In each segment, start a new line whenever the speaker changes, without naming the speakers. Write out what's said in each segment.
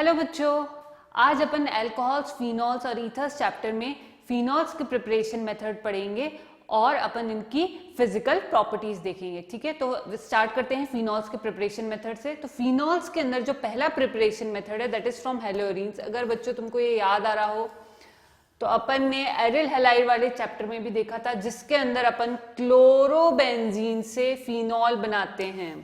Hello बच्चों, आज अपन alcohols, phenols और ईथर्स चैप्टर में फिनॉल्स के प्रिपरेशन मेथड पढ़ेंगे और अपन इनकी फिजिकल प्रॉपर्टीज देखेंगे। ठीक है, तो स्टार्ट करते हैं फिनॉल्स के प्रिपरेशन मेथड से। तो फिनॉल्स के अंदर जो पहला प्रिपरेशन मेथड है दैट इज फ्रॉम हेलोरीन्स। अगर बच्चों तुमको ये याद आ रहा हो तो अपन ने एरिल हैलाइड वाले चैप्टर में भी देखा था, जिसके अंदर अपन क्लोरोबेंजीन से फिनॉल बनाते हैं,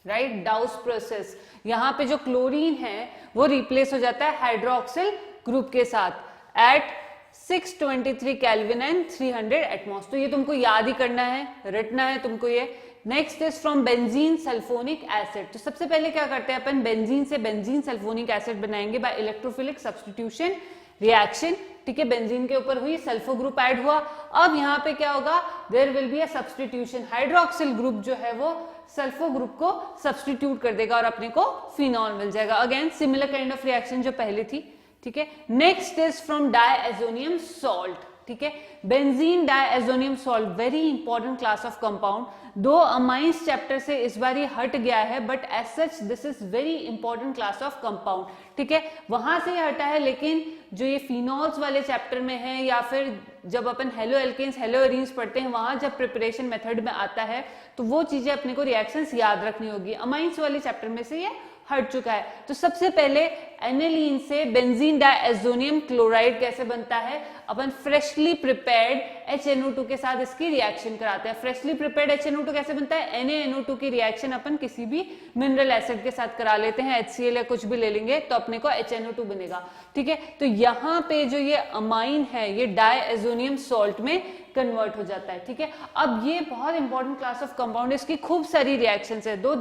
राइट, डाउस प्रोसेस। यहां पे जो क्लोरीन है वो रिप्लेस हो जाता है हाइड्रोक्सिल ग्रुप के साथ एट 623 केल्विन एंड 300 एटमॉस। तो ये तुमको याद ही करना है, रटना है तुमको ये। Next is from benzene sulphonic acid. तो सबसे पहले क्या करते हैं अपन, बेंजीन से बेंजीन सल्फोनिक एसिड बनाएंगे बाय इलेक्ट्रोफिलिक सब्स्टिट्यूशन रिएक्शन। ठीक है, बेंजीन के ऊपर हुई, सल्फो ग्रुप ऐड हुआ। अब यहाँ पे क्या होगा, there will be a substitution, hydroxyl group जो है वो सल्फो ग्रुप को सब्स्टिट्यूट कर देगा और अपने को फिनॉल मिल जाएगा। Again similar kind of reaction जो पहले थी। ठीक है, next is from diazonium salt. ठीक है, benzene diazonium salt, very important class of compound. दो अमाइंस चैप्टर से इस बार ये हट गया है, but as such this is very important class of compound. ठीक है, वहां से हटा है, लेकिन जो ये फिनॉल्स वाले चैप्टर में है या फिर जब अपन हेलो एल्केन्स हेलो एरीन्स पढ़ते हैं वहां जब प्रिपरेशन मेथड में आता है तो वो चीजें अपने को रिएक्शंस याद रखनी होगी। अमाइंस वाले चैप्टर में से ये हट चुका है। तो सबसे पहले एनिलीन से बेंजीन डायएजोनियम क्लोराइड कैसे बनता है, अपन फ्रेशली प्रिपेयर्ड HNO2 के साथ इसकी रिएक्शन कराते हैं। फ्रेशली प्रिपेयर्ड HNO2 कैसे बनता है, NaNO2 की रिएक्शन अपन किसी भी मिनरल एसिड के साथ करा लेते हैं, HCl या कुछ भी ले लेंगे तो अपने को HNO2 बनेगा। ठीक है, तो यहाँ पे जो ये अमाइन है ये डायएजोनियम सॉल्ट में कन्वर्ट हो जाता है। ठीक है, अब ये बहुत इंपॉर्टेंट क्लास ऑफ कंपाउंड, इसकी खूब सारी रिएक्शंस है। दो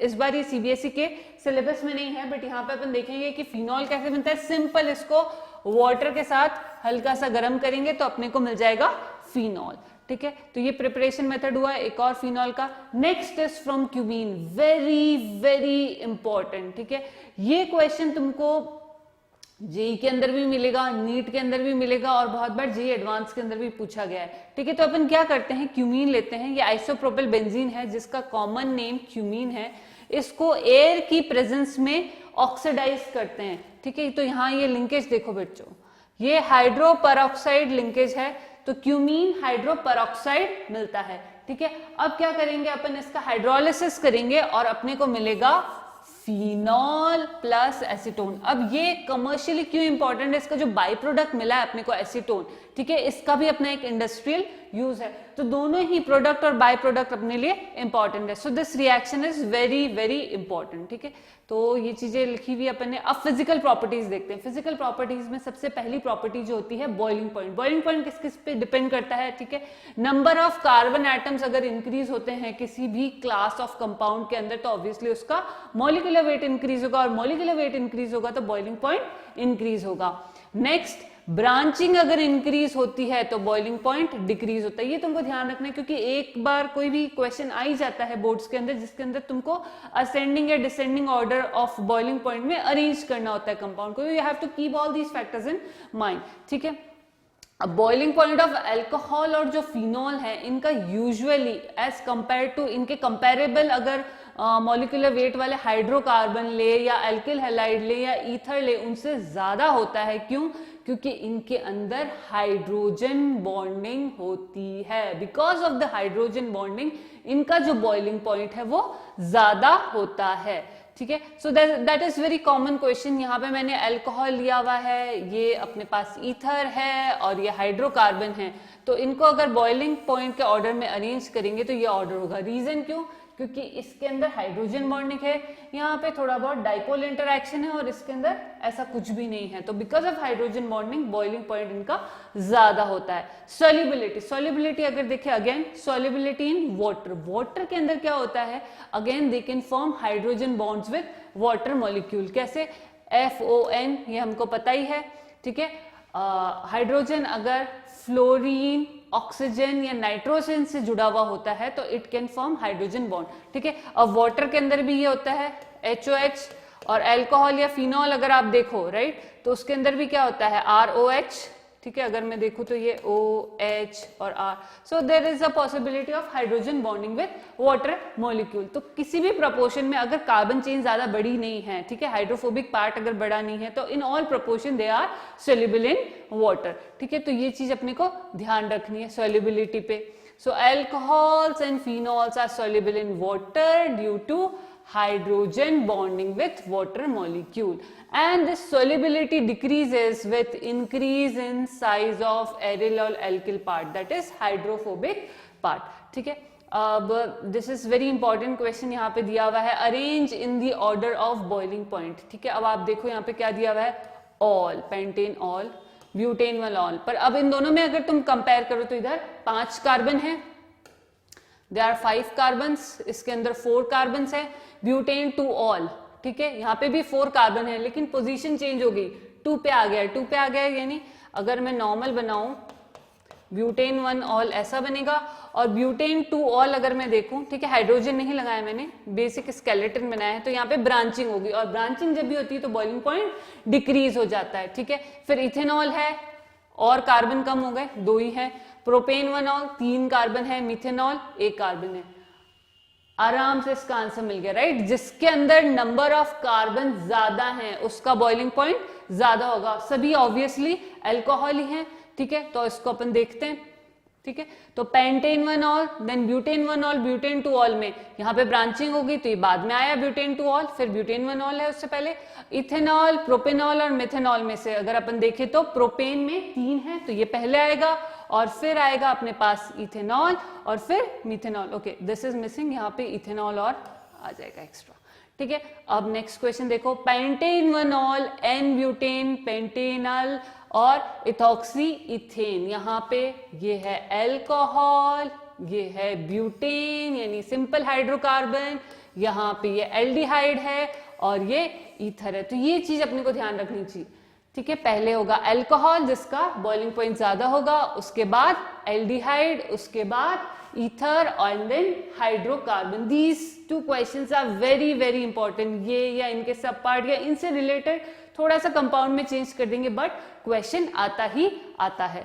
इस बार ये सीबीएसई के सिलेबस में नहीं है, बट यहाँ पे अपन देखेंगे कि फिनॉल कैसे बनता है। सिंपल, इसको वाटर के साथ हल्का सा गर्म करेंगे तो अपने को मिल जाएगा फिनॉल। ठीक है, तो ये प्रिपरेशन मेथड हुआ एक और फिनॉल का। Next is from cumene, very very important. ठीक है, ये क्वेश्चन तुमको जेई के अंदर भी मिलेगा, नीट के अंदर भी मिलेगा और बहुत बार जेई एडवांस के अंदर भी पूछा गया है। ठीक है, तो अपन क्या करते हैं, क्यूमीन लेते हैं। ये आइसोप्रोपिल बेंजीन है जिसका कॉमन नेम क्यूमीन है। इसको एयर की प्रेजेंस में ऑक्सीडाइज करते हैं। ठीक है, तो यहाँ ये लिंकेज देखो बच्चों, ये हाइड्रो परऑक्साइड लिंकेज है, तो क्यूमीन हाइड्रो परऑक्साइड मिलता है। ठीक है, अब क्या करेंगे अपन, इसका हाइड्रोलिसिस करेंगे और अपने को मिलेगा फिनॉल प्लस एसीटोन। अब ये कमर्शियली क्यों इंपॉर्टेंट है, इसका जो बाई प्रोडक्ट मिला है अपने को एसीटोन, ठीक है, इसका भी अपना एक इंडस्ट्रियल यूज है। तो दोनों ही प्रोडक्ट और बाई प्रोडक्ट अपने लिए इंपॉर्टेंट है। So this reaction is very very important. ठीक है, तो ये चीजें लिखी हुई अपन ने। अब फिजिकल प्रॉपर्टीज देखते हैं। फिजिकल प्रॉपर्टीज में सबसे पहली प्रॉपर्टी जो होती है बॉइलिंग पॉइंट। बॉइलिंग पॉइंट किस किस पे डिपेंड करता है, ठीक है, नंबर ऑफ कार्बन एटम्स अगर इंक्रीज होते हैं किसी भी क्लास ऑफ कंपाउंड के अंदर तो ऑब्वियसली उसका मॉलिक्यूलर वेट इंक्रीज होगा, और मॉलिक्यूलर वेट इंक्रीज होगा तो बॉइलिंग पॉइंट इंक्रीज होगा। नेक्स्ट, ब्रांचिंग अगर इंक्रीज होती है तो बॉइलिंग पॉइंट डिक्रीज होता है। ये तुमको ध्यान रखना है, क्योंकि एक बार कोई भी क्वेश्चन आ ही जाता है बोर्ड्स के अंदर जिसके अंदर तुमको असेंडिंग या descending order of boiling point में अरेंज करना होता है कंपाउंड को। You have to keep all these factors in mind. ठीक है, अब बॉइलिंग पॉइंट ऑफ अल्कोहल और जो फिनॉल है इनका यूजुअली एज कंपेयर टू इनके कंपेरेबल अगर मॉलिक्यूलर वेट वाले हाइड्रोकार्बन ले या एल्किल हैलाइड ले या ईथर ले उनसे ज्यादा होता है। क्यों? क्योंकि इनके अंदर हाइड्रोजन बॉन्डिंग होती है। Because of the hydrogen bonding इनका जो बॉइलिंग पॉइंट है वो ज्यादा होता है। ठीक है, so that is very common question. यहाँ पे मैंने अल्कोहल लिया हुआ है, ये अपने पास ईथर है और ये हाइड्रोकार्बन है, तो इनको अगर बॉइलिंग पॉइंट के ऑर्डर में अरेंज करेंगे तो ये ऑर्डर होगा। रीजन क्यों? क्योंकि इसके अंदर हाइड्रोजन बॉन्डिंग है, यहाँ पे थोड़ा बहुत डाइपोल इंटरैक्शन है और इसके अंदर ऐसा कुछ भी नहीं है। तो because of hydrogen bonding boiling point इनका ज्यादा होता है। सॉल्युबिलिटी, सॉल्युबिलिटी अगर देखें, again solubility in water. Water के अंदर क्या होता है, again they can form hydrogen bonds with water molecule. कैसे? FON, ये हमको पता ही है। ठीक है, हाइड्रोजन अगर फ्लोरीन, ऑक्सीजन या नाइट्रोजन से जुड़ा हुआ होता है तो it can form hydrogen bond. ठीक है, अब वाटर के अंदर भी ये होता है HOH, और अल्कोहल या फिनॉल अगर आप देखो, राइट, तो उसके अंदर भी क्या होता है ROH, ठीक है, अगर मैं देखूं तो ये OH और R, so there is a possibility of hydrogen bonding with water molecule. तो किसी भी प्रोपोर्शन में अगर कार्बन चेन ज्यादा बड़ी नहीं है, ठीक है, हाइड्रोफोबिक पार्ट अगर बड़ा नहीं है, तो in all proportion they are soluble in water. ठीक है, तो ये चीज अपने को ध्यान रखनी है सोल्यूबिलिटी पे। So alcohols and phenols are soluble in water due to hydrogen bonding with water molecule, and this solubility decreases with increase in size of aryl or alkyl part, that is hydrophobic part। ठीक है, अब this is very important question यहाँ पे दिया हुआ है, arrange in the order of boiling point. ठीक है, अब आप देखो यहाँ पे क्या दिया हुआ है, ऑल, पेंटेन ऑल, ब्यूटेन वाला ऑल, पर अब इन दोनों में अगर तुम कंपेयर करो तो इधर 5 कार्बन है, there are 5 कार्बन्स, इसके अंदर 4 कार्बन्स है, ब्यूटेन 2 ऑल। ठीक है, यहाँ पे भी 4 कार्बन है, लेकिन पोजीशन चेंज हो गई, 2 पे आ गया, 2 पे आ गया, यानी अगर मैं नॉर्मल बनाऊं ब्यूटेन 1 ऑल ऐसा बनेगा, और ब्यूटेन 2 ऑल अगर मैं देखूं, ठीक है, हाइड्रोजन नहीं लगाया मैंने, बेसिक स्केलेटन बनाया है, तो यहाँ पे ब्रांचिंग होगी, और ब्रांचिंग जब भी होती है तो बॉइलिंग पॉइंट डिक्रीज हो जाता है। ठीक है, फिर इथेनॉल है और कार्बन कम हो गए, 2 ही है, प्रोपेन 1 ऑल 3 कार्बन है, मिथेनॉल 1 कार्बन है, आराम से इसका आंसर मिल गया, राइट। जिसके अंदर नंबर ऑफ कार्बन ज्यादा है उसका बॉइलिंग पॉइंट ज्यादा होगा, सभी ऑब्वियसली अल्कोहल ही है। ठीक है, तो इसको अपन देखते हैं। ठीक है, तो pentane 1 ol, then butane 1 ol, butane 2 ol में यहाँ पे ब्रांचिंग होगी, तो ये बाद में आया ब्यूटेन 2 ऑल, फिर ब्यूटेन 1 ऑल है उससे पहले। इथेनॉल, प्रोपेनॉल और मिथेनॉल में से अगर अपन देखें तो प्रोपेन में 3 है, तो ये पहले आएगा, और फिर आएगा अपने पास इथेनॉल, और फिर methanol. Okay, this is missing, यहाँ पे इथेनॉल और आ जाएगा एक्स्ट्रा। ठीक है, अब नेक्स्ट क्वेश्चन देखो, pentane 1 ol, n butane, pentanal और इथॉक्सी इथेन, यहाँ पे ये है अल्कोहल, ये है ब्यूटेन यानी सिंपल हाइड्रोकार्बन, यहाँ पे ये एल्डिहाइड है और ये ईथर है। तो ये चीज अपने को ध्यान रखनी चाहिए। ठीक है, पहले होगा अल्कोहल जिसका बॉइलिंग पॉइंट ज्यादा होगा, उसके बाद एल्डिहाइड, उसके बाद ether and then hydrocarbon. These 2 questions are very very important. ये या इनके सब पार्ट या इनसे रिलेटेड थोड़ा सा कंपाउंड में चेंज कर देंगे, बट क्वेश्चन आता ही आता है।